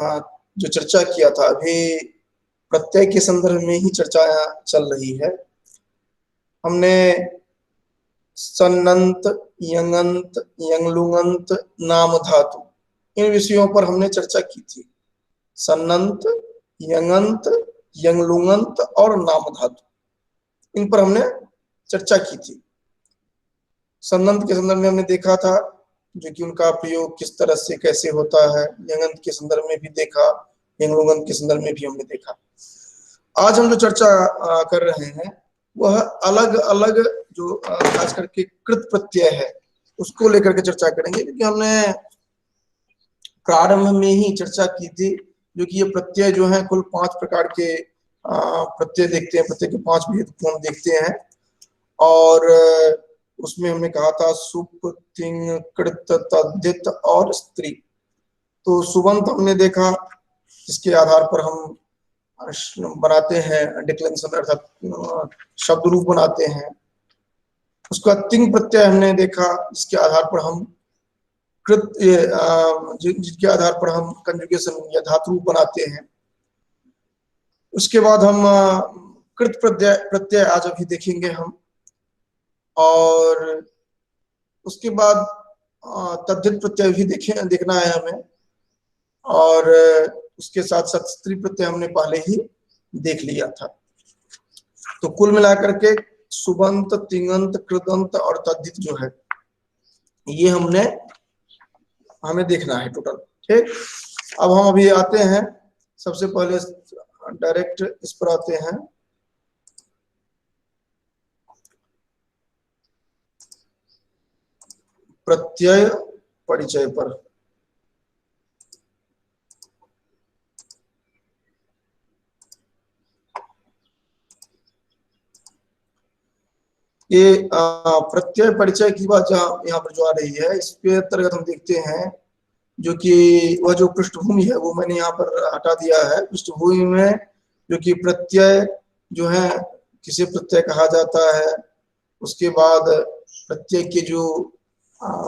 जो चर्चा किया था अभी प्रत्यय के संदर्भ में ही चर्चा चल रही है। हमने सन्नंत, यंगंत, यंगलुंगंत, नाम धातु इन विषयों पर हमने चर्चा की थी। सन्नंत, यंगंत, यंगलुंगंत और नाम धातु इन पर हमने चर्चा की थी। सन्नंत के संदर्भ में हमने देखा था जो कि उनका प्रयोग किस तरह से कैसे होता है। यंगंत के संदर्भ में भी देखा, यंगलुंगंत के संदर्भ में भी हमने देखा। आज हम जो चर्चा कर रहे हैं वह अलग अलग जो खास करके कृत प्रत्यय है उसको लेकर के चर्चा करेंगे, क्योंकि हमने प्रारंभ में ही चर्चा की थी जो कि ये प्रत्यय जो है कुल 5 प्रकार के प्रत्यय देखते हैं। प्रत्यय के 5 भेद को हम देखते हैं और उसमें हमने कहा था सुप, तिंग, कृत, तद्धित और स्त्री। तो सुबंत हमने देखा जिसके आधार पर हम बनाते हैं डिक्लेरेशन अर्थात शब्द रूप बनाते हैं। उसका तिंग प्रत्यय हमने देखा जिसके आधार पर हम कृत जिसके आधार पर हम कंजुगेशन या धातु रूप बनाते हैं। उसके बाद हम कृत प्रत्यय आज अभी देखेंगे हम, और उसके बाद तद्धित प्रत्यय भी देखना है हमें, और उसके साथ साथ स्त्री प्रत्यय हमने पहले ही देख लिया था। तो कुल मिलाकर के सुबंत, तिंगंत, कृदंत और तद्धित जो है ये हमें देखना है टोटल। ठीक, अब हम अभी आते हैं सबसे पहले डायरेक्ट इस पर आते हैं प्रत्यय परिचय पर। ये प्रत्यय परिचय की बात यहाँ पर जो आ रही है इसके अंतर्गत हम देखते हैं जो कि वह जो पृष्ठभूमि है वो मैंने यहाँ पर हटा दिया है। पृष्ठभूमि में जो कि प्रत्यय जो है किसे प्रत्यय कहा जाता है, उसके बाद प्रत्यय के जो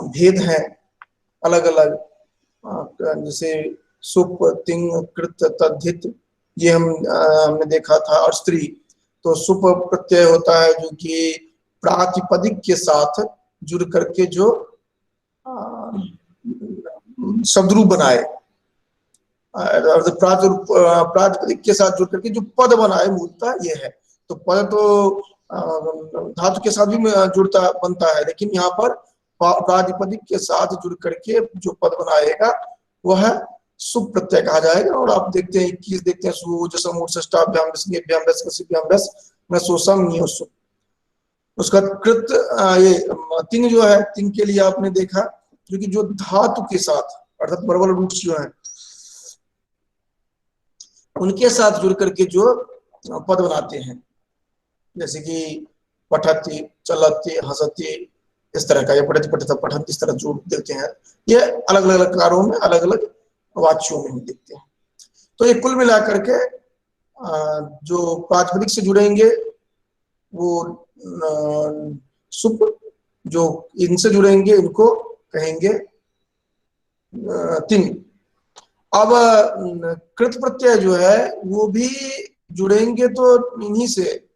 भेद हैं अलग अलग, जैसे सुप, तिंग, कृत, तद्धित ये हमने देखा था। और स्त्री, तो सुप प्रत्यय होता है जो कि प्रातिपदिक के साथ जुड़ करके जो शब्द रूप बनाए, प्रातिपदिक के साथ जुड़ करके जो पद बनाए मूलतः ये है। तो पद तो धातु के साथ भी बनता है, लेकिन यहाँ पर प्रातिपदिक के साथ जुड़ करके जो पद बनाएगा वह सुप प्रत्यय कहा जाएगा। और आप देखते हैं 21 देखते हैं उसका कृत ये तिंग जो है, तिंग के लिए आपने देखा जो कि जो धातु के साथ अर्थात प्रबल रूट्स जो है उनके साथ जुड़ करके जो पद बनाते हैं, जैसे कि पठती, चलती, हंसती, इस तरह का, या पठती पठता पठन इस तरह जोड़ देते हैं। ये अलग अलग कारों में अलग अलग वाच्यों में हम देखते हैं। तो ये कुल मिलाकर के जो प्रातिपदिक से जुड़ेंगे वो सुप, जो इनसे जुड़ेंगे इनको कहेंगे तिंग। अब कृत प्रत्यय जो है वो भी जुड़ेंगे तो इन्हीं से,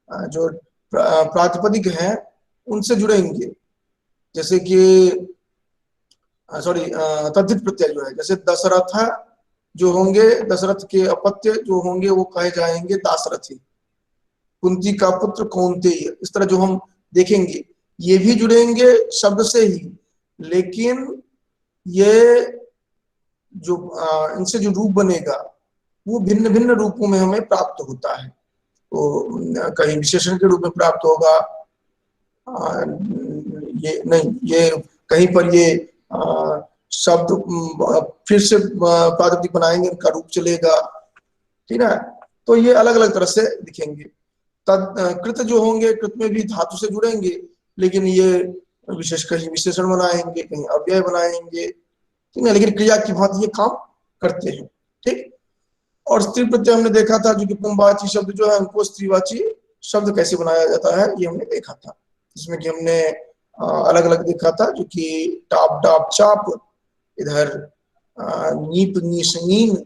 जो प्रातिपदिक हैं उनसे जुड़ेंगे, जैसे कि तद्धित प्रत्यय जो है, जैसे दशरथ जो होंगे, दशरथ के अपत्य जो होंगे वो कहे जाएंगे दाशरथी। कुंती का पुत्र कौन्तेय, इस तरह जो हम देखेंगे ये भी जुड़ेंगे शब्द से ही, लेकिन ये जो इनसे जो रूप बनेगा वो भिन्न भिन्न रूपों में हमें प्राप्त होता है। तो कहीं विशेषण के रूप में प्राप्त होगा, ये नहीं, ये कहीं पर ये शब्द फिर से प्रातिपदिक बनाएंगे, इनका रूप चलेगा, ठीक है। तो ये अलग अलग तरह से दिखेंगे। कृत जो होंगे, कृत में भी धातु से जुड़ेंगे, लेकिन ये कहीं विशेषण बनाएंगे, कहीं अव्यय बनाएंगे, ठीक है, लेकिन क्रिया की भांति ये काम करते हैं, ठीक। और स्त्री प्रत्यय हमने देखा था जो कि पुंवाची शब्द जो है उनको स्त्रीवाची शब्द कैसे बनाया जाता है ये हमने देखा था, जिसमें कि हमने अलग अलग देखा था जो कि टाप डाप चाप, इधर नीप नीश नीन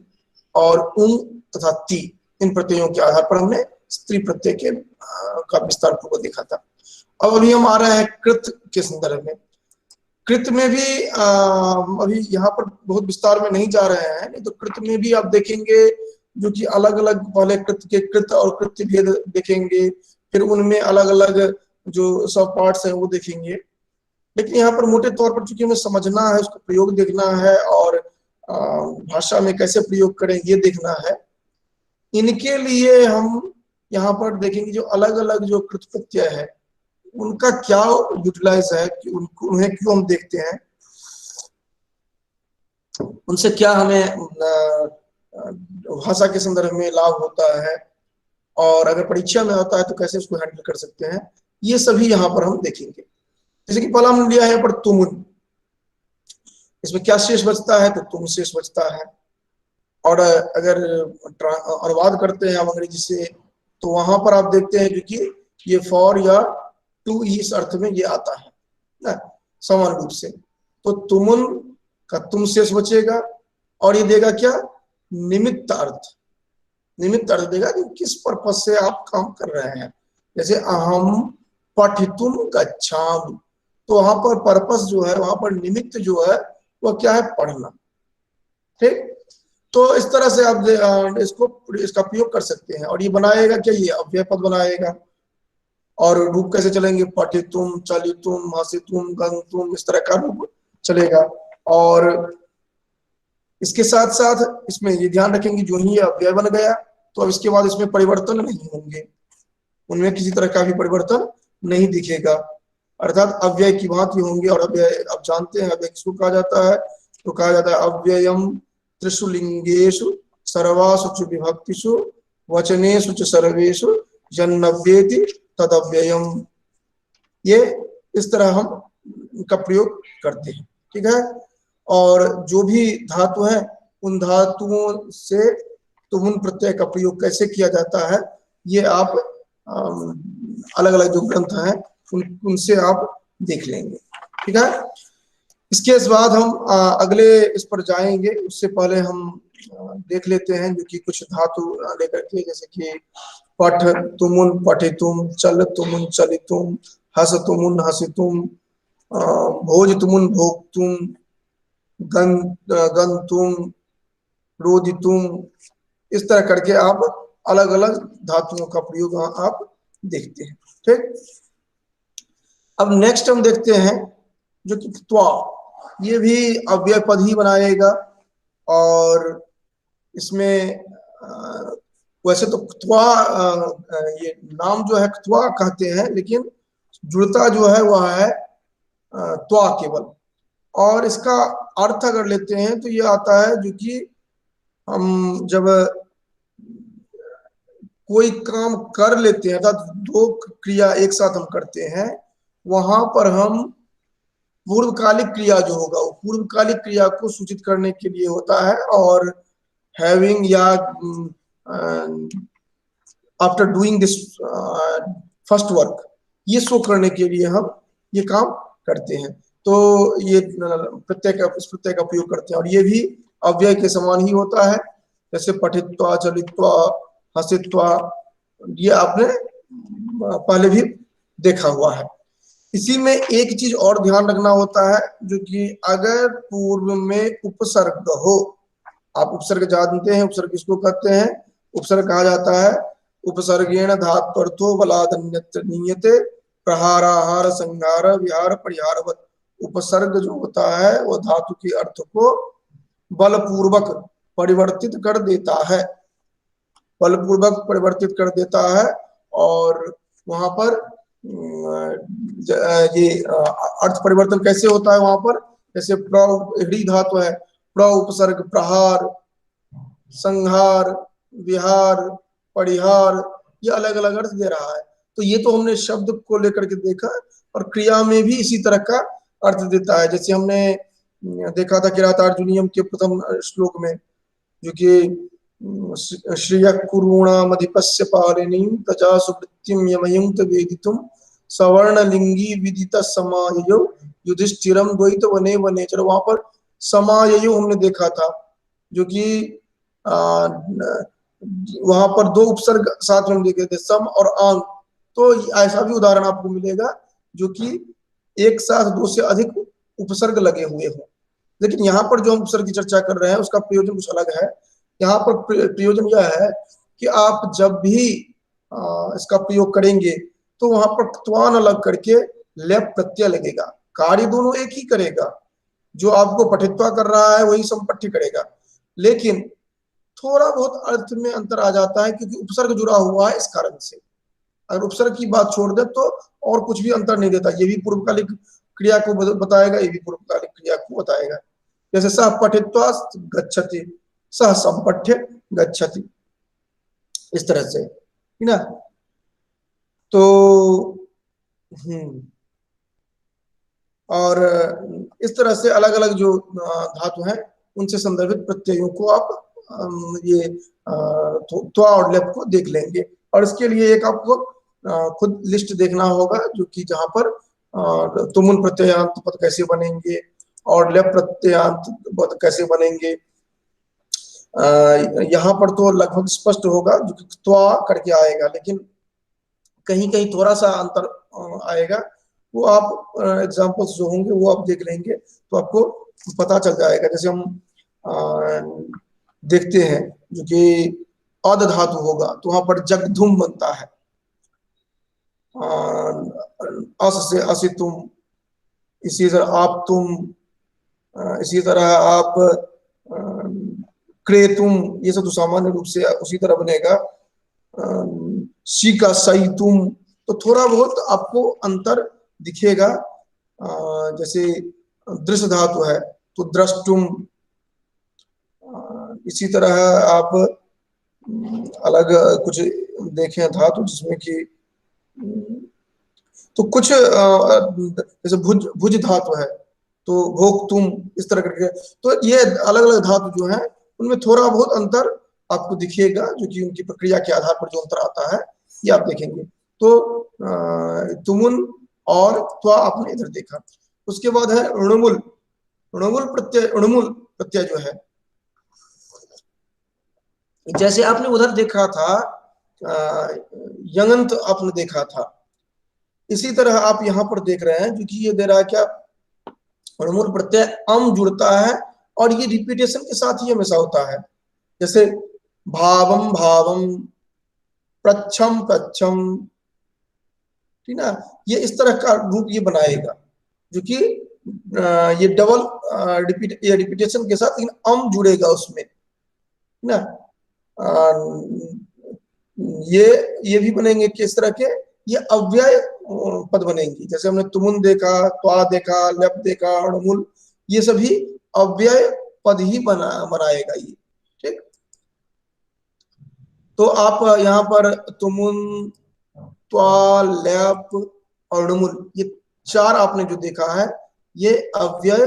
और उंग तथा ती, इन प्रत्ययों के आधार पर हमने स्त्री प्रत्यय के का विस्तार पूर्वक देखा था। अब अभी हम आ रहे हैं कृत के संदर्भ में। कृत में भी अभी यहाँ पर बहुत विस्तार में नहीं जा रहे हैं, नहीं तो कृत में भी आप देखेंगे जो कि अलग अलग, पहले कृत के कृत और कृत्य भेद देखेंगे, फिर उनमें अलग अलग जो सब पार्ट्स हैं वो देखेंगे। लेकिन यहाँ पर मोटे तौर पर चूंकि हमें समझना है, उसका प्रयोग देखना है और भाषा में कैसे प्रयोग करें ये देखना है, इनके लिए हम यहाँ पर देखेंगे जो अलग अलग जो कृत प्रत्यय है उनका क्या यूटिलाइज है, कि उन्हें क्यों हम देखते हैं, उनसे क्या हमें भाषा के संदर्भ में लाभ होता है, और अगर परीक्षा में होता है तो कैसे उसको हैंडल कर सकते हैं, ये सभी यहाँ पर हम देखेंगे। जैसे कि पहला हमने लिया है पर तुमुन, इसमें क्या शेष बचता है, तो तुम शेष बचता है। और अगर अनुवाद करते हैं आप अंग्रेजी से, तो वहां पर आप देखते हैं क्योंकि ये फॉर या टू इस अर्थ में ये आता है ना, समान रूप से। तो तुमुन का तुम शेष बचेगा, और ये देगा क्या, निमित्त अर्थ। निमित्त अर्थ देगा कि किस पर्पज से आप काम कर रहे हैं। जैसे अहम पठितुम गच्छामि, तो वहां पर पर्पस जो है, वहां पर निमित्त जो है वह क्या है, पढ़ना। ठीक, तो इस तरह से आप इसका प्रयोग कर सकते हैं। और ये बनाएगा क्या, ये अव्यय पद बनाएगा। और रूप कैसे चलेंगे, पठितुम, चलितुम, हसितुम, गंतुम, इस तरह का रूप चलेगा। और इसके साथ साथ इसमें ये ध्यान रखेंगे, जो ही अव्यय बन गया तो अब इसके बाद इसमें परिवर्तन नहीं होंगे, उनमें किसी तरह का भी परिवर्तन नहीं दिखेगा, अर्थात अव्यय की भांति होंगे। और अव्यय आप जानते हैं अव्यय किसको कहा जाता है, तो कहा जाता है अव्ययम त्रिषु लिंगेषु सर्वासु च विभक्तिषु वचनेषु च सर्वेषु जन्नव्येति तदव्ययम। ये इस तरह हम इनका प्रयोग करते हैं। ठीक है, और जो भी धातु है उन धातुओं से तुमुन प्रत्यय का प्रयोग कैसे किया जाता है, ये आप अलग अलग जो ग्रंथ हैं उनसे आप देख लेंगे। ठीक है, इसके बाद हम अगले इस पर जाएंगे, उससे पहले हम देख लेते हैं जो कि कुछ धातु लेकर के, जैसे कि पठ तुमुन पठितुम, चल तुमुन चलितुम, हस तुमुन हसितुम, भोज तुमुन भोक्तुम, गंतुम, रोदितुम, इस तरह करके आप अलग अलग धातुओं का प्रयोग आप देखते हैं। ठीक, अब नेक्स्ट हम देखते हैं जो कि त्वा, ये भी अव्यय पद ही बनाएगा। और इसमें वैसे तो त्वा ये नाम जो है त्वा कहते हैं, लेकिन जुड़ता जो है वह है त्वा केवल। और इसका अर्थ अगर लेते हैं तो ये आता है जो कि हम जब कोई काम कर लेते हैं, अर्थात दो क्रिया एक साथ हम करते हैं, वहां पर हम पूर्वकालिक क्रिया जो होगा वो पूर्वकालिक क्रिया को सूचित करने के लिए होता है। और हैविंग या after doing this first work, ये शो करने के लिए हम ये काम करते हैं। तो ये इस प्रत्यय का प्रयोग करते हैं, और ये भी अव्यय के समान ही होता है। जैसे पठित्वा, चलित्वा, हसित्वा, ये आपने पहले भी देखा हुआ है। इसी में एक चीज और ध्यान रखना होता है, जो कि अगर पूर्व में उपसर्ग हो, आप उपसर्ग जानते हैं, उपसर्ग किसको कहते हैं, उपसर्ग कहा जाता है उपसर्गेण धात्वर्थो बलादन्यत्र नियते प्रहाराहार संहार विहार परिहारवत। उपसर्ग जो होता है वो धातु के अर्थ को बलपूर्वक परिवर्तित कर देता है, बलपूर्वक परिवर्तित कर देता है। और वहां पर ये अर्थ परिवर्तन कैसे होता है वहां पर, जैसे प्र धातु है, प्र उपसर्ग प्रहार, संहार, विहार, परिहार, ये अलग अलग अर्थ दे रहा है। तो ये तो हमने शब्द को लेकर के देखा, और क्रिया में भी इसी तरह का अर्थ देता है। जैसे हमने देखा था किरातार्जुनीयम के प्रथम श्लोक में, जो कि श्रिय कुरुणामधिपस्य पालिनीं तजा सुवृत्तिं यमयुंक्त वेदितुम सवर्ण लिंगी विदित समायो युधिष्ठिरम द्वैत वने वनेचर। वहां पर समाययु हमने देखा था, जो कि वहां पर दो उपसर्ग साथ में देखे थे, सम और आंग। तो ऐसा भी उदाहरण आपको मिलेगा जो कि एक साथ दो से अधिक उपसर्ग लगे हुए हों। लेकिन यहाँ पर जो हम उपसर्ग की चर्चा कर रहे हैं उसका प्रयोजन कुछ अलग है। यहाँ पर प्रयोजन यह है कि आप जब भी इसका प्रयोग करेंगे तो वहां पर त्वान अलग करके लेप प्रत्यय लगेगा। कार्य दोनों एक ही करेगा, जो आपको पठित्वा कर रहा है वही संपठ्य करेगा, लेकिन थोड़ा बहुत अर्थ में अंतर आ जाता है क्योंकि उपसर्ग जुड़ा हुआ है इस कारण से। अगर उपसर्ग की बात छोड़ दे तो और कुछ भी अंतर नहीं देता। ये भी पूर्वकालिक क्रिया को बताएगा, ये भी पूर्वकालिक क्रिया को बताएगा। जैसे सह पठित्वा गच्छति, सह संपठ्य गच्छति, इस तरह से, है ना। तो और इस तरह से अलग अलग जो धातु हैं उनसे संदर्भित प्रत्ययों को आप ये त्वा और लेप को देख लेंगे। और इसके लिए एक आपको खुद लिस्ट देखना होगा, जो कि जहां पर तुमुन प्रत्ययांत पद कैसे बनेंगे और लेप प्रत्ययांत पद कैसे बनेंगे। यहाँ पर तो लगभग स्पष्ट होगा, जो कि त्वा करके आएगा, लेकिन कहीं कहीं थोड़ा सा अंतर आएगा। वो आप एग्जांपल्स जो होंगे वो आप देख लेंगे तो आपको पता चल जाएगा। जैसे हम देखते हैं जो कि अद धातु होगा तो वहां पर जगधुम बनता है, अस से असितुम, इसी तरह आप तुम, इसी तरह आप क्रेतुम, ये सब तो सामान्य रूप से उसी तरह बनेगा। सी का सही तुम, तो थोड़ा बहुत आपको अंतर दिखेगा। जैसे दृश्य धातु है तो द्रष्टुम, इसी तरह आप अलग कुछ देखें धातु जिसमें कि तो कुछ जैसे भुज भुज धातु है तो भोक्तुम, इस तरह करके। तो ये अलग अलग धातु जो है उनमें थोड़ा बहुत अंतर आपको दिखेगा, जो कि उनकी प्रक्रिया के आधार पर जो अंतर आता है ये आप देखेंगे। तो तुमुन और त्वा आपने इधर देखा। उसके बाद है ऋणमुल। ऋणमुल प्रत्यय जो है, जैसे आपने उधर देखा था यंगंत आपने देखा था, इसी तरह आप यहाँ पर देख रहे हैं, जो कि ये दे रहा है क्या, ऋणमुल प्रत्यय अम जुड़ता है और ये रिपीटेशन के साथ ही हमेशा होता है। जैसे भावम भावम, प्रच्छम प्रच्छम, ठीक ना। ये इस तरह का रूप ये बनाएगा, जो कि ये डबल रिपीटेशन के साथ लेकिन अम जुड़ेगा उसमें, ना। ये भी बनेंगे किस तरह के, ये अव्यय पद बनेंगे। जैसे हमने तुमुन देखा, त्वा देखा, लप देखा, अणमुल, ये सभी अव्यय पद ही बनाएगा ये, ठीक। तो आप यहाँ पर तुमुन, त्वा, लप और अणमुल, ये चार आपने जो देखा है ये अव्यय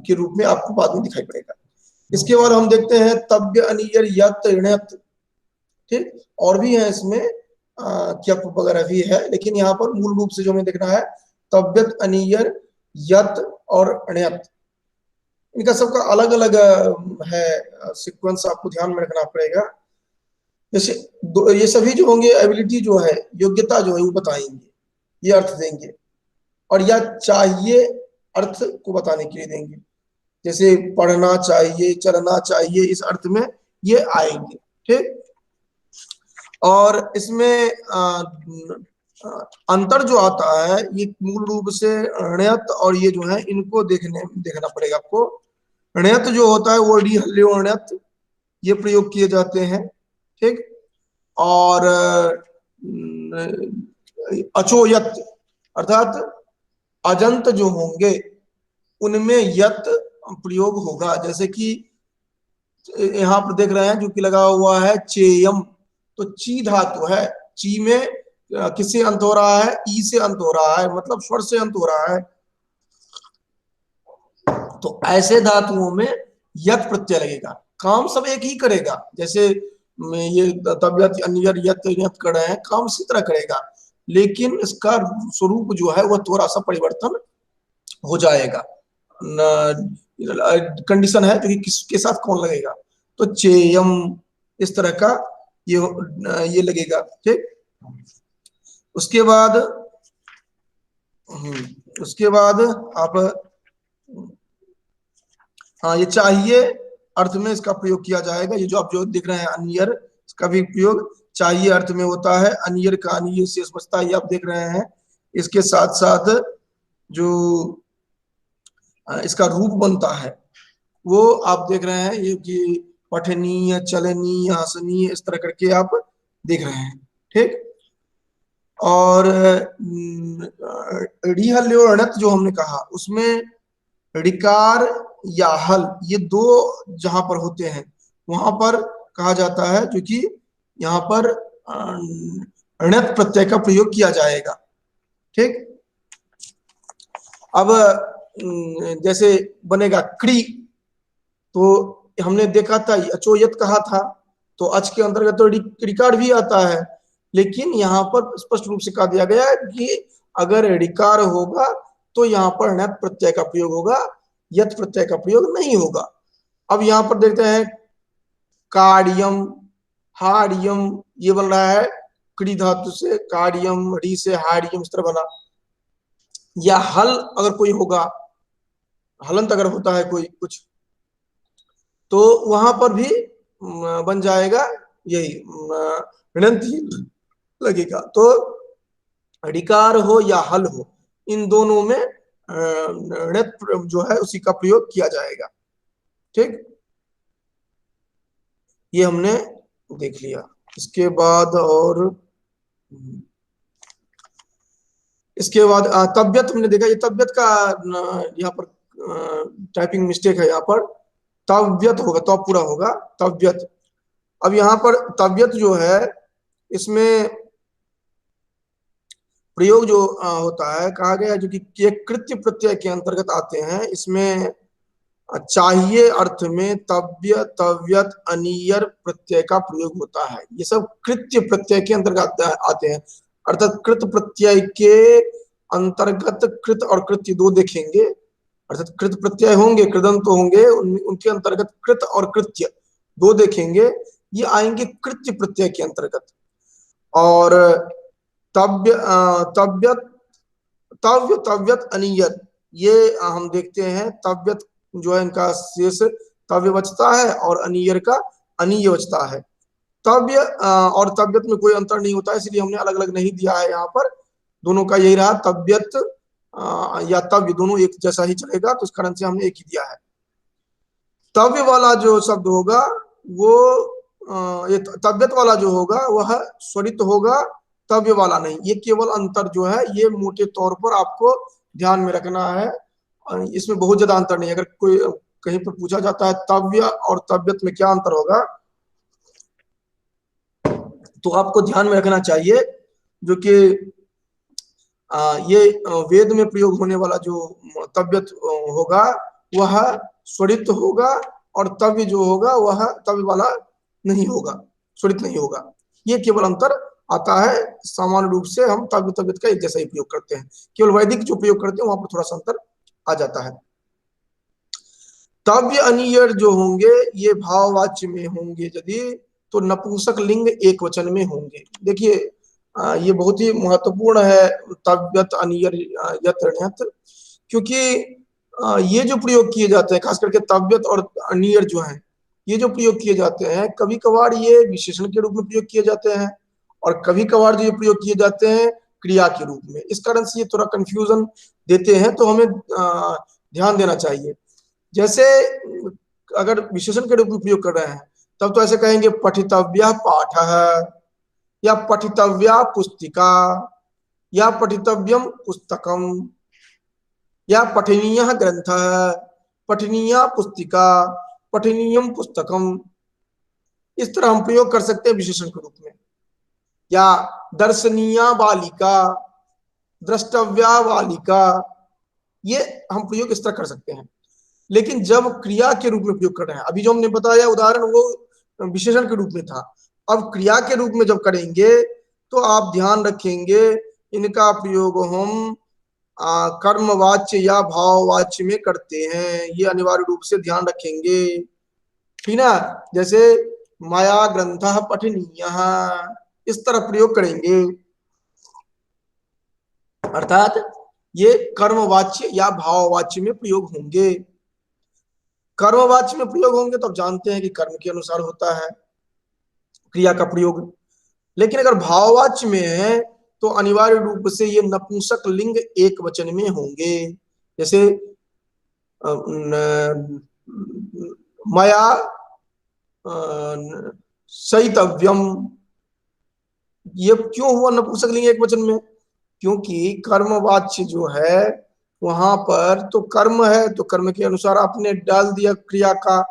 के रूप में आपको बाद में दिखाई पड़ेगा। इसके बाद हम देखते हैं तव्य अनियर यत ऋणत, ठीक। और भी है इसमें क्यप वगैरह भी है, लेकिन यहाँ पर मूल रूप से जो हमें देखना है तव्यत अनियर यत और ण्यत, इनका सबका अलग अलग है सीक्वेंस, आपको ध्यान में रखना पड़ेगा। जैसे ये सभी जो होंगे एबिलिटी जो है, योग्यता जो है वो बताएंगे, ये अर्थ देंगे, और या चाहिए अर्थ को बताने के लिए देंगे। जैसे पढ़ना चाहिए, चलना चाहिए, इस अर्थ में ये आएंगे, ठीक। और इसमें अंतर जो आता है ये मूल रूप से ण्यत और ये जो है इनको देखना पड़ेगा आपको। ण्यत जो होता है वो डी हल्यो ण्यत, ये प्रयोग किए जाते हैं, ठीक। और अचोयत अर्थात अजंत जो होंगे उनमें यत प्रयोग होगा। जैसे कि यहाँ पर देख रहे हैं जो कि लगा हुआ है चेयम, तो ची धातु है, ची में किससे अंत हो रहा है, ई से अंत हो रहा है, मतलब स्वर से अंत हो रहा है। तो ऐसे धातुओं में यत प्रत्यय लगेगा, काम सब एक ही करेगा। जैसे ये तबियत अनियर यत यत कर रहे हैं, काम इसी तरह करेगा, लेकिन इसका स्वरूप जो है वह थोड़ा सा परिवर्तन हो जाएगा। कंडीशन है जो कि किसके साथ कौन लगेगा, तो चेयम इस तरह का ये लगेगा। ठीक, उसके बाद उसके बाद आप, हाँ ये चाहिए अर्थ में इसका प्रयोग किया जाएगा। ये जो आप जो देख रहे हैं अनियर, इसका भी प्रयोग चाहिए अर्थ में होता है। अनियर का अनियर शेष बचता है, ये आप देख रहे हैं। इसके साथ साथ जो इसका रूप बनता है वो आप देख रहे हैं, ये कि पठनीय, चलनीय, हसनीय, इस तरह करके आप देख रहे हैं। ठीक, और ऋहल्योणत जो हमने कहा उसमें ऋकार या हल, ये दो जहां पर होते हैं वहां पर कहा जाता है जो कि यहाँ पर णत प्रत्यय का प्रयोग किया जाएगा। ठीक, अब जैसे बनेगा क्री, तो हमने देखा था अचोयत कहा था, तो अच के अंतर्गत तो ऋकार भी आता है, लेकिन यहाँ पर स्पष्ट रूप से कहा दिया गया है कि अगर ऋकार होगा तो यहाँ पर णत प्रत्यय का प्रयोग होगा, यत प्रत्यय का प्रयोग नहीं होगा। अब यहाँ पर देखते हैं कार्यम, हारियम, ये बन रहा है क्री धातु से, कार्यम, री से हारियम, इस तरह बना। या हल अगर कोई होगा, हलंत अगर होता है कोई कुछ, तो वहां पर भी बन जाएगा यही ऋणंत लगेगा। तो ऋकार हो या हल हो, इन दोनों में णत जो है उसी का प्रयोग किया जाएगा। ठीक, ये हमने देख लिया। इसके बाद और इसके बाद तबियत हमने देखा। ये तबियत का यहाँ पर टाइपिंग मिस्टेक है, यहाँ पर तबियत होगा तो पूरा होगा तबियत। अब यहाँ पर तबियत जो है इसमें प्रयोग जो होता है, कहा गया है जो कि कृत्य प्रत्यय के अंतर्गत आते हैं। इसमें चाहिए अर्थ में तव्य, तव्यत, अनियर प्रत्यय का प्रयोग होता है। ये सब कृत्य प्रत्यय के अंतर्गत आते हैं, अर्थात कृत प्रत्यय के अंतर्गत कृत और कृत्य दो देखेंगे, अर्थात कृत प्रत्यय होंगे, कृदंत होंगे, उनके अंतर्गत कृत और कृत्य दो देखेंगे, ये आएंगे कृत्य प्रत्यय के अंतर्गत। और तव्य, तव्यत, तव्य, तव्यत, अनियत, ये हम देखते हैं। तव्यत जो है इनका शेष तव्य बचता है और अनियर का अनीय बचता है। तव्य और तव्यत में कोई अंतर नहीं होता है, इसलिए हमने अलग अलग नहीं दिया है। यहाँ पर दोनों का यही रहा, तव्यत या तव्य दोनों एक जैसा ही चलेगा, तो इस कारण से हमने एक ही दिया है। तव्य वाला जो शब्द होगा वो ये तव्यत वाला जो होगा वह स्वरित होगा, तव्य वाला नहीं। ये केवल अंतर जो है ये मोटे तौर पर आपको ध्यान में रखना है, इसमें बहुत ज्यादा अंतर नहीं। अगर कोई कहीं पर पूछा जाता है तव्य और तव्यत में क्या अंतर होगा, तो आपको ध्यान में रखना चाहिए जो कि ये वेद में प्रयोग होने वाला जो तव्यत होगा वह स्वरित होगा, और तव्य जो होगा वह तव्य वाला नहीं होगा, स्वरित नहीं होगा। ये केवल अंतर आता है। सामान्य रूप से हम तव्य तव्यत का एक जैसा ही प्रयोग करते हैं, केवल वैदिक जो प्रयोग करते हैं वहां पर थोड़ा सा अंतर आ जाता है। तव्य अनियर जो होंगे ये भाववाच्य में होंगे यदि, तो नपुंसक लिंग एक वचन में होंगे। देखिए ये बहुत ही महत्वपूर्ण है तव्यत, अनियर, यत, ण्यत, क्योंकि ये जो प्रयोग किए जाते हैं खास करके तव्यत और अनियर जो है, ये जो प्रयोग किए जाते हैं कभी कभार ये विशेषण के रूप में प्रयोग किए जाते हैं, और कभी कभार जो ये प्रयोग किए जाते हैं क्रिया के रूप में। इस कारण से ये थोड़ा कंफ्यूजन देते हैं, तो हमें ध्यान देना चाहिए। जैसे अगर विशेषण के रूप में प्रयोग कर रहे हैं तब तो ऐसे कहेंगे पठितव्य पाठ, या पठितव्या पुस्तिका, या पठितव्यम पुस्तकम, या पठनीय ग्रंथ, पठनीय पुस्तिका, पठनीयम पुस्तकम, इस तरह हम प्रयोग कर सकते हैं विशेषण के रूप में। या दर्शनीय बालिका, द्रष्टव्या बालिका, ये हम प्रयोग इस तरह कर सकते हैं। लेकिन जब क्रिया के रूप में प्रयोग कर रहे हैं, अभी जो हमने बताया उदाहरण वो विशेषण के रूप में था, अब क्रिया के रूप में जब करेंगे तो आप ध्यान रखेंगे इनका प्रयोग हम कर्मवाच्य या भाववाच्य में करते हैं, ये अनिवार्य रूप से ध्यान रखेंगे। ठीक ना, जैसे माया ग्रंथ पठनीय, इस तरह प्रयोग करेंगे, अर्थात ये कर्मवाच्य या भाववाच्य में प्रयोग होंगे। कर्मवाच्य में प्रयोग होंगे तो आप जानते हैं कि कर्म के अनुसार होता है क्रिया का प्रयोग। लेकिन अगर भाववाच्य में है तो अनिवार्य रूप से ये नपुंसक लिंग एक वचन में होंगे। जैसे मया सहितव्यम, ये क्यों हुआ नपुंसक लिंग एक वचन में? क्योंकि कर्मवाच्य जो है वहां पर तो कर्म है, तो कर्म के अनुसार आपने डाल दिया क्रिया का,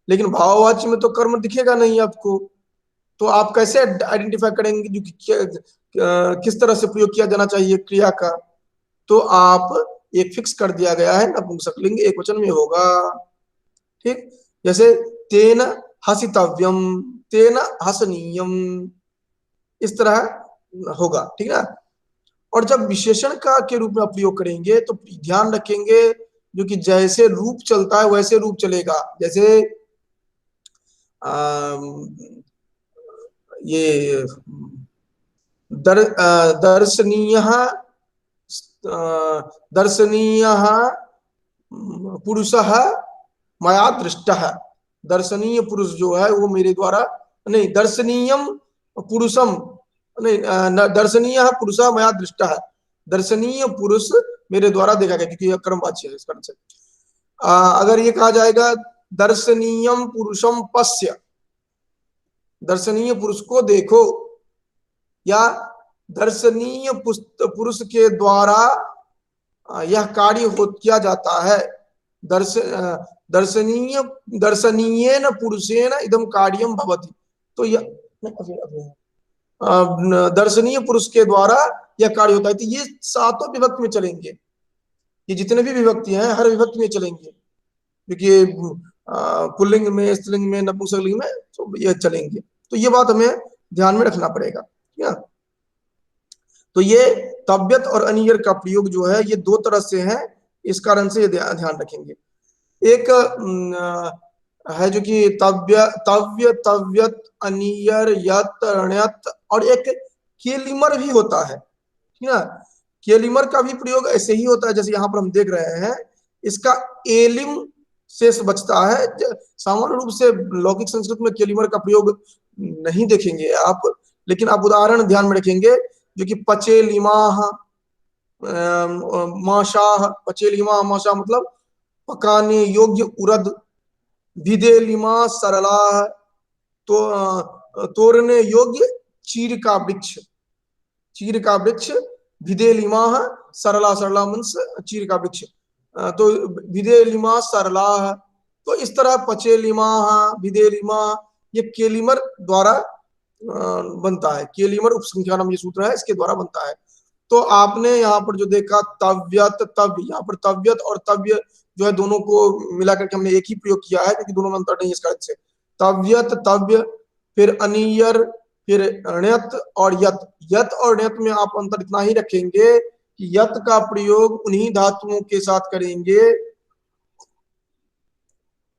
लेकिन भाववाच्य में तो कर्म दिखेगा नहीं आपको, तो आप कैसे आइडेंटिफाई करेंगे जो किस तरह से प्रयोग किया जाना चाहिए क्रिया का? तो आप एक फिक्स कर दिया गया है नपुंसक लिंग एक वचन में होगा। ठीक, जैसे तेन हसितव्यम, तेन हसनीयम, इस तरह होगा। ठीक है, और जब विशेषण का के रूप में आप प्रयोग करेंगे तो ध्यान रखेंगे जो कि जैसे रूप चलता है वैसे रूप चलेगा। जैसे ये दर्शनीय, दर्शनीय पुरुष मया दृष्ट, दर्शनीय पुरुष जो है वो मेरे द्वारा, नहीं दर्शनीयम पुरुषम, नहीं दर्शनीय पुरुष मया दृष्ट, दर्शनीय पुरुष मेरे द्वारा देखा गया, क्योंकि यह कर्मवाच्य है इस कारण से। अगर ये कहा जाएगा दर्शनीयम पुरुषम पश्य, दर्शनीय पुरुष को देखो, या दर्शनीय पुरुष के द्वारा यह कार्य हो किया जाता है, दर्शनीय दर्शनीयेन पुरुषेण इदम कार्यम भवति, तो यह दर्शनीय पुरुष के द्वारा यह कार्य होता है। तो ये सातों विभक्ति में चलेंगे, ये जितने भी विभक्ति हैं हर विभक्ति में चलेंगे, क्योंकि पुल्लिंग में, स्त्रीलिंग में, नपुंसकलिंग में तो ये चलेंगे। तो ये बात हमें ध्यान में रखना पड़ेगा। ठीक है, तो ये तव्यत और अनियर का प्रयोग जो है ये दो तरह से है, इस कारण से ये ध्यान रखेंगे। एक है जो कि तव्य तव्य तव्यत अनियर यत ण्यत, और एक केलिमर भी होता है। ठीक है, केलिमर का भी प्रयोग ऐसे ही होता है जैसे यहाँ पर हम देख रहे हैं, इसका एलिम शेष बचता है। सामान्य रूप से लौकिक संस्कृत में केलिमर का प्रयोग नहीं देखेंगे आप, लेकिन आप उदाहरण ध्यान में रखेंगे जो कि पचेलिमाह माशाह, पचेलिमा माशाह मतलब पकाने योग्य उरद, विदेलिमा सरला तो तोड़ने योग्य चीर का वृक्ष, चीर का वृक्ष, विदेलिमा सरला, सरला मीन्स चीर का वृक्ष, तो विदेलिमा सरला। तो इस तरह पचेलिमा, विदेलिमा, ये केलिमर द्वारा बनता है, केलिमर उपसंख्या नाम ये सूत्र है, इसके द्वारा बनता है। तो आपने यहाँ पर जो देखा तव्यत तव्य, यहाँ पर तव्यत और तव्य जो है दोनों को मिलाकर के हमने एक ही प्रयोग किया है, क्योंकि दोनों में अंतर नहीं है इस कारण से। तव्यत तव्य, फिर अनियर, फिर ण्यत और यत। यत और ण्यत में आप अंतर इतना ही रखेंगे कि यत का प्रयोग उन्हीं धातुओं के साथ करेंगे,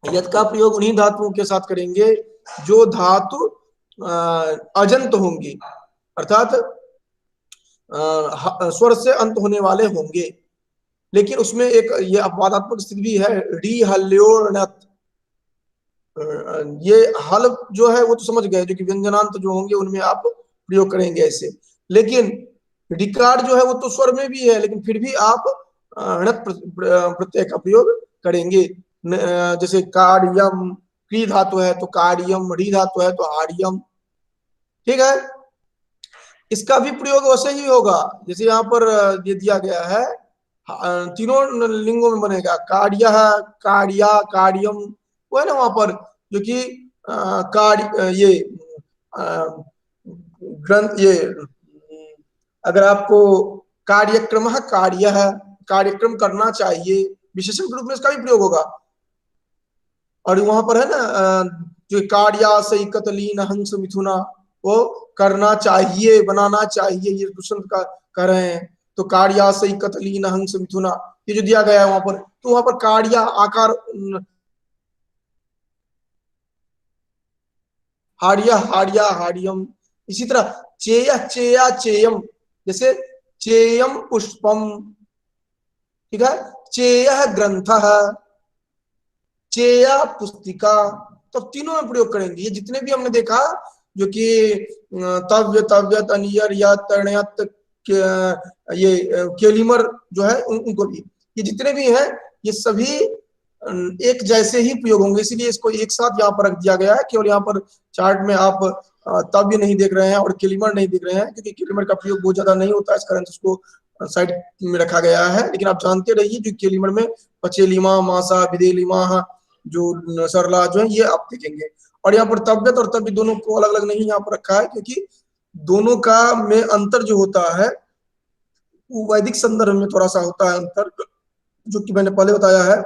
यत का प्रयोग उन्हीं धातुओं के साथ करेंगे जो धातु अजंत होंगी, अर्थात स्वर से अंत होने वाले होंगे। लेकिन उसमें एक ये अपवादात्मक स्थिति भी है, डी हल्योणत, ये हल जो है वो तो समझ गए, जो कि व्यंजनांत जो होंगे उनमें आप प्रयोग करेंगे ऐसे। लेकिन ऋकार जो है वो तो स्वर में भी है, लेकिन फिर भी आप णत प्रत्यय का प्रयोग करेंगे। जैसे कार्यम, क्री धातु है तो कार्यम, री धातु है तो हार्यम। ठीक है, इसका भी प्रयोग वैसे ही होगा जैसे यहाँ पर ये दिया गया है, तीनों लिंगों में बनेगा, कार्य, कार्या, कार्यम, वो है ना वहां पर जो कि कार्य, ये ग्रंथ, ये अगर आपको कार्यक्रम है, कार्य है, कार्यक्रम करना चाहिए, विशेषण के रूप में इसका भी प्रयोग होगा। और वहां पर है ना जो कार्या सही कतलीन हंस मिथुना, वो करना चाहिए, बनाना चाहिए, ये दुष्यंत का कर रहे हैं। तो कार्या सही कतलीन हंस मिथुना, ये जो दिया गया है वहां पर, तो वहां पर कार्या आकार, हाड़िया हाड़िया हाड़ियम। इसी तरह चेय चेया चेयम, जैसे चेयम पुष्पम, ठीक है, चेय ग्रंथ, चेया पुस्तिका, तो तीनों में प्रयोग करेंगे। ये जितने भी हमने देखा जो कि तव्य तव्यत अनियर या तरणयत ये केलिमर जो है उनको भी, ये जितने भी हैं ये सभी एक जैसे ही प्रयोग होंगे, इसीलिए इसको एक साथ यहाँ पर रख दिया गया है। केवल यहाँ पर चार्ट में आप तव्य नहीं देख रहे हैं और केलिमर नहीं देख रहे हैं, क्योंकि केलिमर का प्रयोग बहुत ज्यादा नहीं होता है, इस कारण से उसको साइड में रखा गया है। लेकिन आप जानते रहिए जो केलिमर में पचेलिमा मासा विदेलिमा जो सरला जो है ये आप देखेंगे। और यहाँ पर तव्यत और तव्य दोनों को अलग अलग नहीं यहाँ पर रखा है, क्योंकि दोनों का में अंतर जो होता है वो वैदिक संदर्भ में थोड़ा सा होता है अंतर, जो कि मैंने पहले बताया है,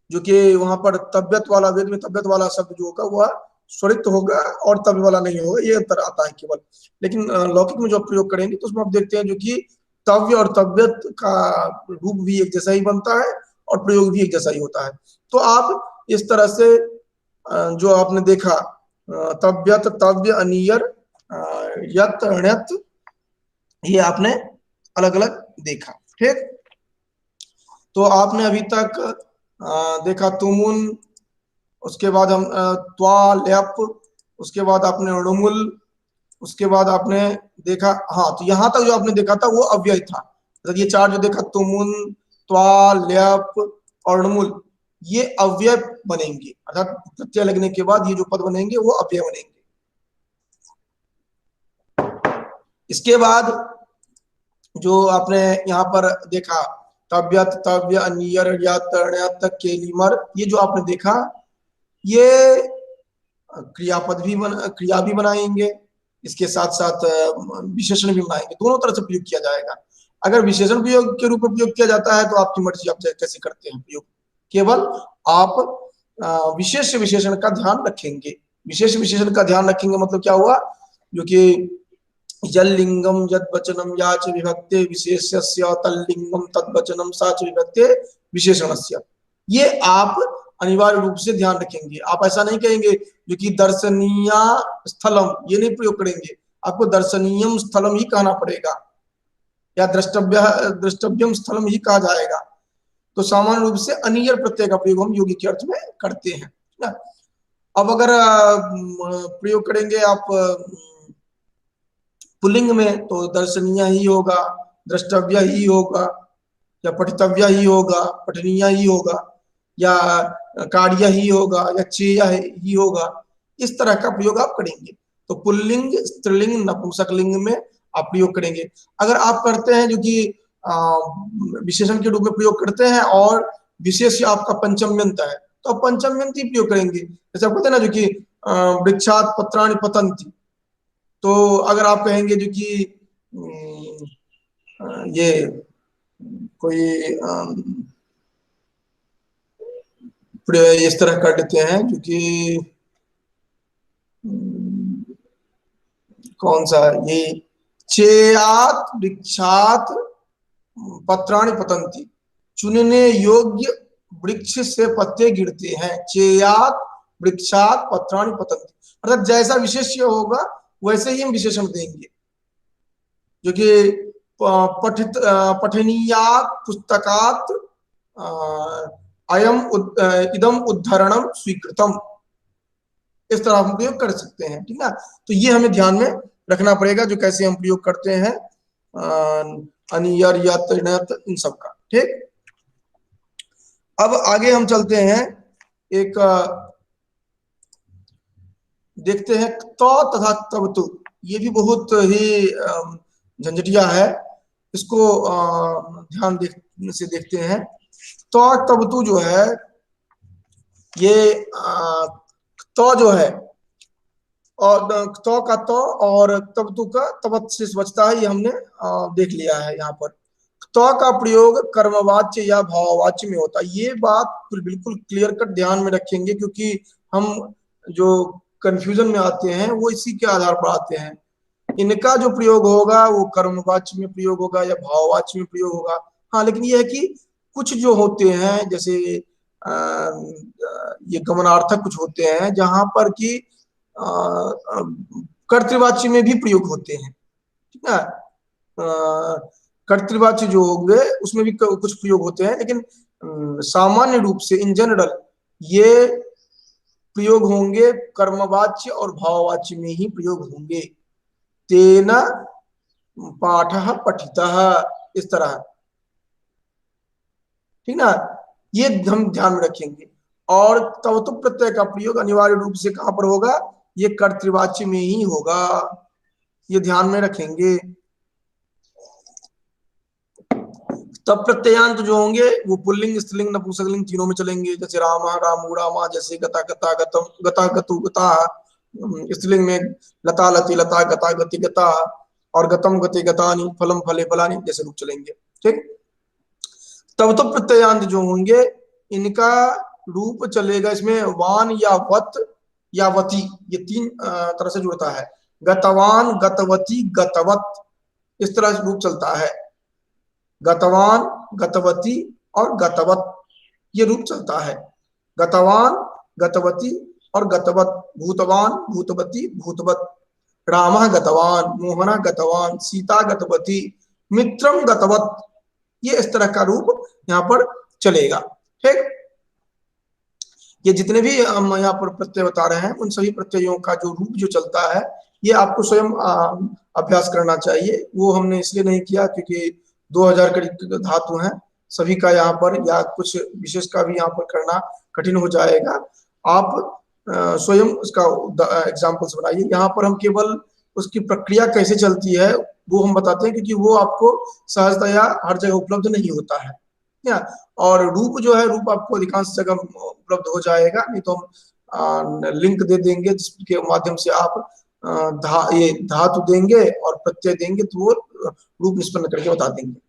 जो कि वहां पर तबियत वाला, वेद में तबियत वाला शब्द जो होगा वह स्वरित होगा और तब्य वाला नहीं होगा, ये अंतर आता है केवल। लेकिन लौकिक में जो प्रयोग करेंगे तो उसमें आप देखते हैं जो कि तव्य और तबियत का रूप भी एक जैसा ही बनता है और प्रयोग भी एक जैसा ही होता है। तो आप इस तरह से जो आपने देखा तबियत तव्य अनियर यत ण्यत, ये आपने अलग अलग देखा, ठीक। तो आपने अभी तक देखा तुमुन, उसके बाद हम त्वा ल्याप, उसके बाद आपने णुमुल, उसके बाद आपने देखा, हाँ तो यहाँ तक जो आपने देखा था वो अव्यय था। तो ये चार जो देखा तुमुन त्वा ल्याप और णुमुल, ये अव्यय बनेंगे, अर्थात प्रत्यय लगने के बाद ये जो पद बनेंगे वो अव्यय बनेंगे। इसके बाद जो आपने यहाँ पर देखा तव्यत तव्य अनियर यत केलिमर, ये जो आपने देखा ये क्रियापद भी क्रिया भी बनाएंगे, इसके साथ साथ विशेषण भी बनाएंगे, दोनों तरह से प्रयोग किया जाएगा। अगर विशेषण प्रयोग के रूप में प्रयोग किया जाता है तो आपकी मर्जी, आप कैसे करते हैं प्रयोग, केवल आप विशेष विशेषण का ध्यान रखेंगे। विशेष विशेषण का ध्यान रखेंगे मतलब क्या हुआ, जो कि यल्लिंगम यद्वचनम याच विभक्ते विशेष्यस्य तल्लिंगम तद्वचनम साच विभक्ते विशेषणस्य, ये आप अनिवार्य रूप से ध्यान रखेंगे। आप ऐसा नहीं कहेंगे जो कि दर्शनीय स्थलम, ये नहीं प्रयोग करेंगे, आपको दर्शनीयम स्थलम ही कहना पड़ेगा या द्रष्टव्यम स्थलम ही कहा जाएगा। तो सामान्य रूप से अनियर प्रत्यय का प्रयोग हम योगी के अर्थ में करते हैं ना। अब अगर प्रयोग करेंगे आप पुल्लिंग में तो दर्शनीय ही होगा, द्रष्टव्य ही होगा, या पठितव्य ही होगा, पठनीय ही होगा, या कार्य ही होगा, या चेय ही होगा। इस तरह का प्रयोग आप करेंगे। तो पुल्लिंग स्त्रीलिंग नपुंसकलिंग में आप प्रयोग करेंगे। अगर आप करते हैं जो कि विशेषण के रूप में प्रयोग करते हैं और विशेष आपका पंचम्यंत है तो आप पंचम्यंत ही प्रयोग करेंगे। जैसे आप कहते हैं ना जो कि वृक्षात पत्राणि पतंति, तो अगर आप कहेंगे जो कि ये कोई इस तरह कर देते हैं जो कि कौन सा ये चेयात वृक्षात पत्राणि पतंती, चुनने योग्य वृक्ष से पत्ते गिरते हैं, चेयात वृक्षात पत्राणि पतंती, अर्थात जैसा विशेष्य होगा वैसे ही हम विशेषण देंगे। जो कि पठित पठनीयात पुस्तकात अयम इदम उद्धरणम स्वीकृतम, इस तरह हम प्रयोग कर सकते हैं, ठीक है। तो ये हमें ध्यान में रखना पड़ेगा जो कैसे हम प्रयोग करते हैं अनियर यत ण्यत इन सब का, ठीक। अब आगे हम चलते हैं, एक देखते हैं तो तथा तब, ये भी बहुत ही झंझटिया है, इसको ध्यान से देखते हैं। तो तब जो है ये तो जो है और तो का तो और तब का तबत से बचता है, ये हमने देख लिया है। यहाँ पर तो का प्रयोग कर्मवाच्य या भाववाच्य में होता है, ये बात बिल्कुल क्लियर कट ध्यान में रखेंगे, क्योंकि हम जो कंफ्यूजन में आते हैं वो इसी के आधार पर आते हैं। इनका जो प्रयोग होगा वो कर्मवाच्य में प्रयोग होगा या भाववाच्य में प्रयोग होगा। हाँ, लेकिन ये है कि कुछ जो होते हैं जैसे ये गमनार्थक कुछ होते हैं जहां पर कि कर्तृवाच्य में भी प्रयोग होते हैं, ठीक है। कर्तृवाच्य जो होंगे उसमें भी कुछ प्रयोग होते हैं, लेकिन सामान्य रूप से इन जनरल ये प्रयोग होंगे कर्मवाच्य और भाववाच्य में ही प्रयोग होंगे। तेन पाठः पठितः, इस तरह, ठीक ना, ये हम ध्यान में रखेंगे। और तब तो प्रत्यय का प्रयोग अनिवार्य रूप से कहां पर होगा, ये कर्तृवाच्य में ही होगा, ये ध्यान में रखेंगे। तब प्रत्ययांत जो होंगे वो पुल्लिंग स्त्रीलिंग नपुंसकलिंग तीनों में चलेंगे, जैसे राम रामू रामा, जैसे गता गता गतम गता गतु गता, स्त्रीलिंग में लता लति लता गता गति गता, और गतम गति गतानी फलम फले फलानी जैसे रूप चलेंगे, ठीक। तब तो प्रत्ययांत जो होंगे इनका रूप चलेगा इसमें वान या वत या वती, ये तीन तरह से जुड़ता है। गतवान गतवती गतवत, इस तरह से रूप चलता है। गतवान गतवती और गतवत, ये रूप चलता है। गतवान गतवती और गतवत, भूतवान भूतवती भूतवत, रामः गतवान, मोहना गतवान, सीता गतवती, मित्रम गतवत, ये इस तरह का रूप यहाँ पर चलेगा, ठीक। ये जितने भी हम यहाँ पर प्रत्यय बता रहे हैं उन सभी प्रत्ययों का जो रूप जो चलता है ये आपको स्वयं अभ्यास करना चाहिए। वो हमने इसलिए नहीं किया क्योंकि 2000 करीब धातु हैं सभी का यहाँ पर, या कुछ विशेष का भी यहाँ पर करना कठिन हो जाएगा। आप स्वयं उसका एग्जाम्पल्स बनाइए। यहाँ पर हम केवल उसकी प्रक्रिया कैसे चलती है वो हम बताते हैं, क्योंकि वो आपको सहजतया हर जगह उपलब्ध नहीं होता है, या और रूप जो है रूप आपको अधिकांश जगह उपलब्ध हो जाएगा, नहीं तो हम लिंक दे देंगे जिसके माध्यम से आप ये धातु देंगे और प्रत्यय देंगे तो वो रूप निष्पन्न करके बता देंगे।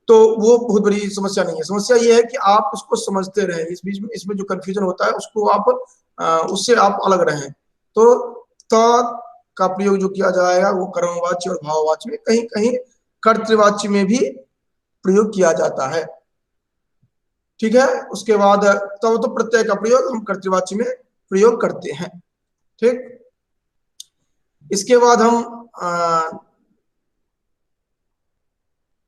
तो वो बहुत बड़ी समस्या नहीं है। समस्या ये है कि आप उसको समझते रहें, इस बीच में इसमें जो कंफ्यूजन होता है उसको आप उससे आप अलग रहें। तो त का प्रयोग जो किया जाएगा वो कर्मवाच्य और भाववाच्य में, कहीं कहीं कर्तृवाच्य में भी प्रयोग किया जाता है, ठीक है। उसके बाद तब तो प्रत्यय का प्रयोग हम कर्तृवाच्य में प्रयोग करते हैं, ठीक। इसके बाद हम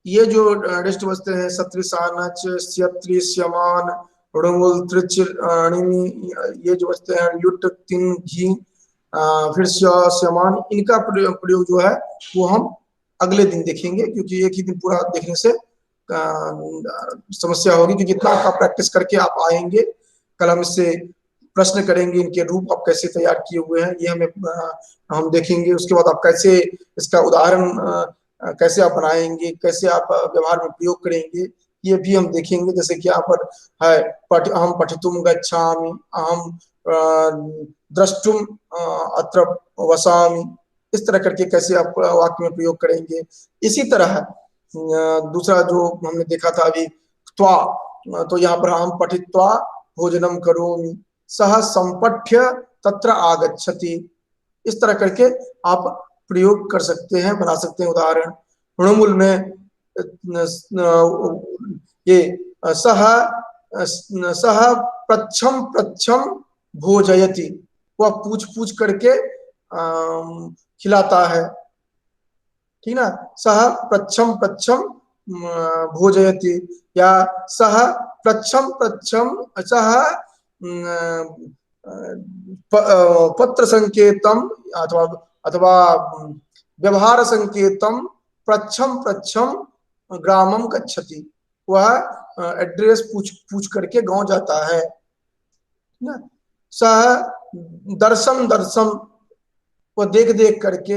ये जो रेस्ट बचते हैं सत्रिसानच स्यत्रि स्यमान ऋणमूल त्रिच ये जो बचते हैं युट तिन घी फिर स्यमान, इनका प्रयोग जो है वो हम अगले दिन देखेंगे, क्योंकि एक ही दिन पूरा देखने से समस्या होगी, क्योंकि इतना का प्रैक्टिस करके आप आएंगे। कल हम इससे प्रश्न करेंगे, इनके रूप आप कैसे तैयार किए हुए हैं ये हम देखेंगे। उसके बाद आप कैसे इसका उदाहरण कैसे आप बनाएंगे, कैसे आप व्यवहार में प्रयोग करेंगे ये भी हम देखेंगे। जैसे कि यहाँ पर है अहम पठितुम गच्छामि, अहम द्रष्टुम अत्र वसामि, इस तरह करके कैसे आप वाक्य में प्रयोग करेंगे। इसी तरह दूसरा जो हमने देखा था अभी त्वा, तो यहाँ पर हम पठित्वा भोजनम करोमि, सह संपठ्य तत्र आगच्छति, इस तरह करके आप प्रयोग कर सकते हैं, बना सकते हैं उदाहरण। ऋणमूल में ये सह सह प्रच्छम प्रच्छम भोजयति, वह पूछ पूछ करके खिलाता है, ठीक ना। सह प्रच्छम प्रच्छम भोजयति, या सह प्रच्छम प्रच्छम सह पत्र संकेतम अथवा अथवा व्यवहार संकेतम प्रच्छम प्रच्छम ग्रामम गच्छति, वह एड्रेस पूछ पूछ करके गांव जाता है ना। सह दर्शम दर्शम, वो देख देख करके,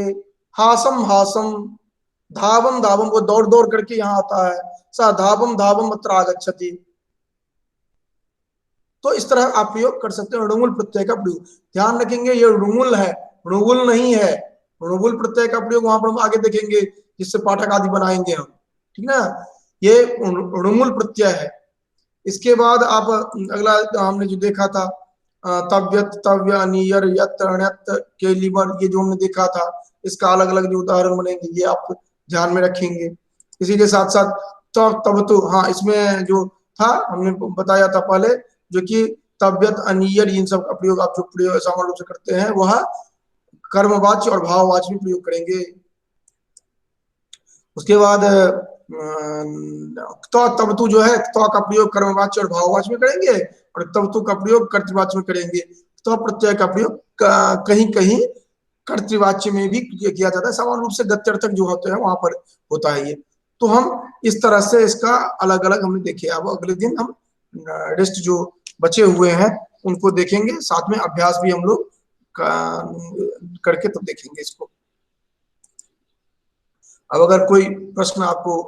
हासम हासम, धावम धावम, वो दौड़ दौड़ करके यहाँ आता है, सह धावम धावम अत्र आगच्छति। तो इस तरह आप प्रयोग कर सकते हैं ऋणमूल प्रत्यय का प्रयोग। ध्यान रखेंगे ये ऋणमूल है, ऋणमूल नहीं है। ऋणमूल प्रत्यय का प्रयोग वहां पर हम आगे देखेंगे जिससे पाठक आदि बनाएंगे हम, ठीक ना। ये ऋणमूल प्रत्यय है। इसके बाद आप अगला हमने जो देखा था तव्यत तव्य नियर यत ण्यत के लिवर, ये जो हमने देखा था इसका अलग अलग जो उदाहरण बनेंगे ये आप ध्यान में रखेंगे। इसी के साथ साथ तब तो, हाँ इसमें जो था हमने बताया था पहले, जो कि तबियत, अनियर, इन सब का प्रयोग आप जो प्रयोग सामान्य रूप से करते हैं वह कर्मवाच्य और भाववाच्य में प्रयोग करेंगे। उसके बाद तो तब जो है, तो का प्रयोग कर्मवाच्य और भाववाच्य में करेंगे, और तब तो का प्रयोग कर्तवाच्य में करेंगे। तो प्रत्यय का प्रयोग कहीं कहीं कर्तवाच्य में भी किया जाता है, सामान्य रूप से गत्यर्थक जो होते हैं वहां पर होता है ये। तो हम इस तरह से इसका अलग अलग हमने देखे। अब अगले दिन हम रेस्ट जो बचे हुए हैं उनको देखेंगे, साथ में अभ्यास भी हम लोग करके तब देखेंगे इसको। अब अगर कोई प्रश्न आपको